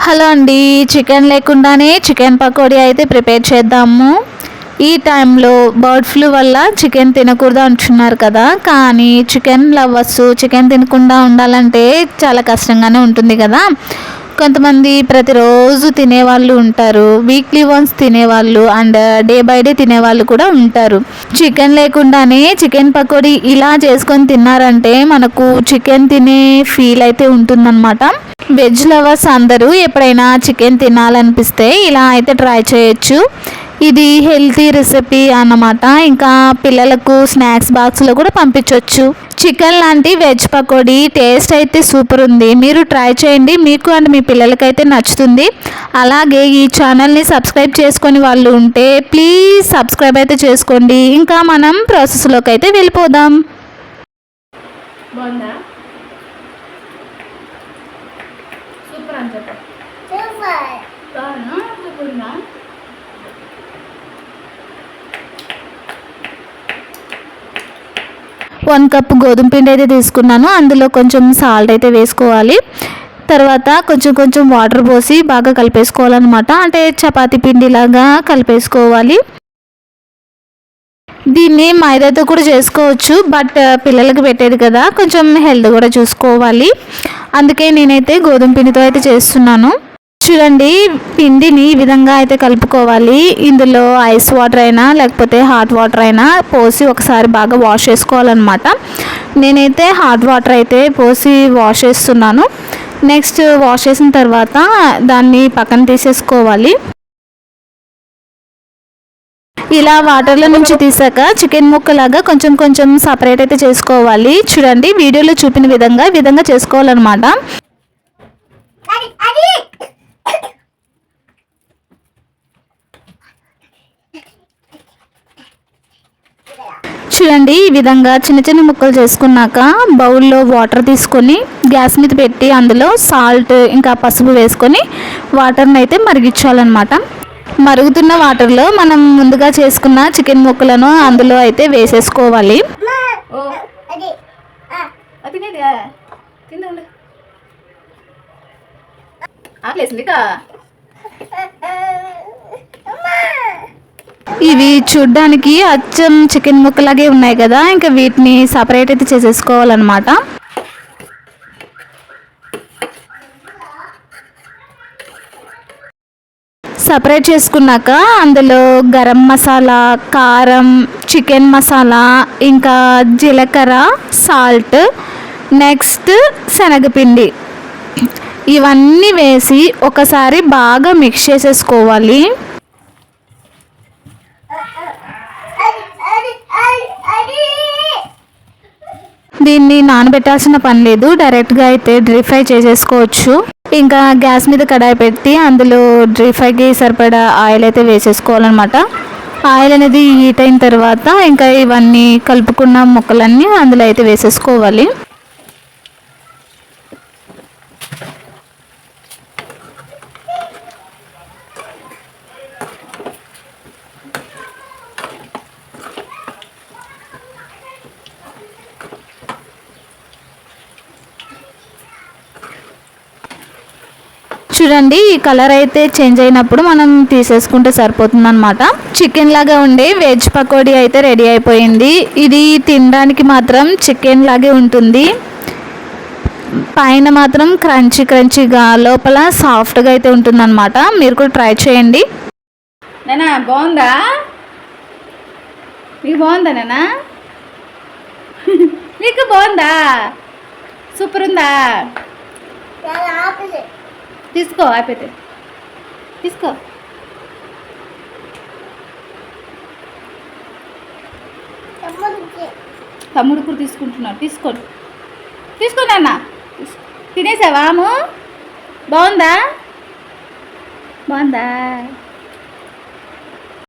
Hello అండి, chicken లేకుండానే chicken pakodi అయితే ప్రిపేర్ చేద్దాము. ఈ టైంలో బర్డ్ ఫ్లూ వల్ల చికెన్ తినకూడదు అంటున్నారు కదా, కానీ చికెన్ లవర్స్ చికెన్ తినకుండా ఉండాలంటే చాలా కష్టంగానే ఉంటుంది కదా. కొంతమంది ప్రతిరోజు తినేవాళ్ళు ఉంటారు, వీక్లీ వన్స్ తినేవాళ్ళు అండ్ డే బై డే తినేవాళ్ళు కూడా ఉంటారు. చికెన్ లేకుండానే చికెన్ పకోడీ ఇలా చేసుకొని తిన్నారంటే మనకు చికెన్ తినే ఫీల్ అయితే ఉంటుందన్నమాట. వెజ్ లవర్స్ అందరూ ఎప్పుడైనా చికెన్ తినాలనిపిస్తే ఇలా అయితే ట్రై చేయొచ్చు. ఇది హెల్తీ రెసిపీ అన్నమాట. ఇంకా పిల్లలకు స్నాక్స్ బాక్స్లో కూడా పంపించవచ్చు. చికెన్ లాంటి వెజ్ పకోడీ టేస్ట్ అయితే సూపర్ ఉంది. మీరు ట్రై చేయండి, మీకు అండ్ మీ పిల్లలకైతే నచ్చుతుంది. అలాగే ఈ ఛానల్ని సబ్స్క్రైబ్ చేసుకొని వాళ్ళు ఉంటే ప్లీజ్ సబ్స్క్రైబ్ అయితే చేసుకోండి. ఇంకా మనం ప్రాసెస్లోకి అయితే వెళ్ళిపోదాం. బాగుందా? సూపర్ అని చెప్పండి. సూపర్నా? 1 కప్ గోధుమ పిండి అయితే తీసుకున్నాను. అందులో కొంచెం సాల్ట్ అయితే వేసుకోవాలి. తర్వాత కొంచెం వాటర్ పోసి బాగా కలిపేసుకోవాలన్నమాట. అంటే చపాతీ పిండిలాగా కలిపేసుకోవాలి. దీన్ని మైదాతో కూడా చేసుకోవచ్చు, బట్ పిల్లలకి పెట్టేది కదా, కొంచెం హెల్త్ కూడా చూసుకోవాలి. అందుకే నేనైతే గోధుమ పిండితో అయితే చేస్తున్నాను. చూడండి, పిండిని ఈ విధంగా అయితే కలుపుకోవాలి. ఇందులో ఐస్ వాటర్ అయినా లేకపోతే హాట్ వాటర్ అయినా పోసి ఒకసారి బాగా వాష్ చేసుకోవాలన్నమాట. నేనైతే హాట్ వాటర్ అయితే పోసి వాష్ చేస్తున్నాను. నెక్స్ట్ వాష్ చేసిన తర్వాత దాన్ని పక్కన తీసేసుకోవాలి. ఇలా వాటర్లో నుంచి తీసాక చికెన్ ముక్కలాగా కొంచెం సపరేట్ అయితే చేసుకోవాలి. చూడండి, వీడియోలో చూపిన విధంగా చేసుకోవాలన్నమాట. చూడండి, ఈ విధంగా చిన్న ముక్కలు చేసుకున్నాక బౌల్లో వాటర్ తీసుకొని గ్యాస్ మీద పెట్టి అందులో సాల్ట్ ఇంకా పసుపు వేసుకొని వాటర్ని అయితే మరిగించాలన్నమాట. మరుగుతున్న వాటర్లో మనం ముందుగా చేసుకున్న చికెన్ ముక్కలను అందులో అయితే వేసేసుకోవాలి. ఇవి చూడ్డానికి అచ్చం చికెన్ ముక్కలాగే ఉన్నాయి కదా, ఇంకా వీటిని సపరేట్ అయితే చేసేసుకోవాలన్నమాట. సపరేట్ చేసుకున్నాక అందులో గరం మసాలా, కారం, చికెన్ మసాలా, ఇంకా జీలకర్ర, సాల్ట్, నెక్స్ట్ శనగపిండి ఇవన్నీ వేసి ఒకసారి బాగా మిక్స్ చేసేసుకోవాలి. దీన్ని నానబెట్టాల్సిన పని లేదు, డైరెక్ట్గా అయితే డ్రీ ఫ్రై చేసేసుకోవచ్చు. ఇంకా గ్యాస్ మీద కడాయి పెట్టి అందులో డ్రీ ఫ్రైకి సరిపడా ఆయిల్ అయితే వేసేసుకోవాలన్నమాట. ఆయిల్ అనేది హీట్ అయిన తర్వాత ఇంకా ఇవన్నీ కలుపుకున్న ముక్కలన్నీ అందులో అయితే వేసేసుకోవాలి. చూడండి, ఈ కలర్ అయితే చేంజ్ అయినప్పుడు మనం తీసేసుకుంటే సరిపోతుంది అనమాట. చికెన్ లాగా ఉండే వెజ్ పకోడీ అయితే రెడీ అయిపోయింది. ఇది తినడానికి మాత్రం చికెన్ లాగే ఉంటుంది. పైన మాత్రం క్రంచీగా, లోపల సాఫ్ట్గా అయితే ఉంటుందన్నమాట. మీరు కూడా ట్రై చేయండి. నానా బాగుందా? మీకు బాగుందా నానా? మీకు బాగుందా? సూపర్ ఉందా? తీసుకో, అయిపోతే తీసుకో. తమ్ముడు కూడా తీసుకుంటున్నాడు, తీసుకో నాన్న. తినేసావాము? బాగుందా?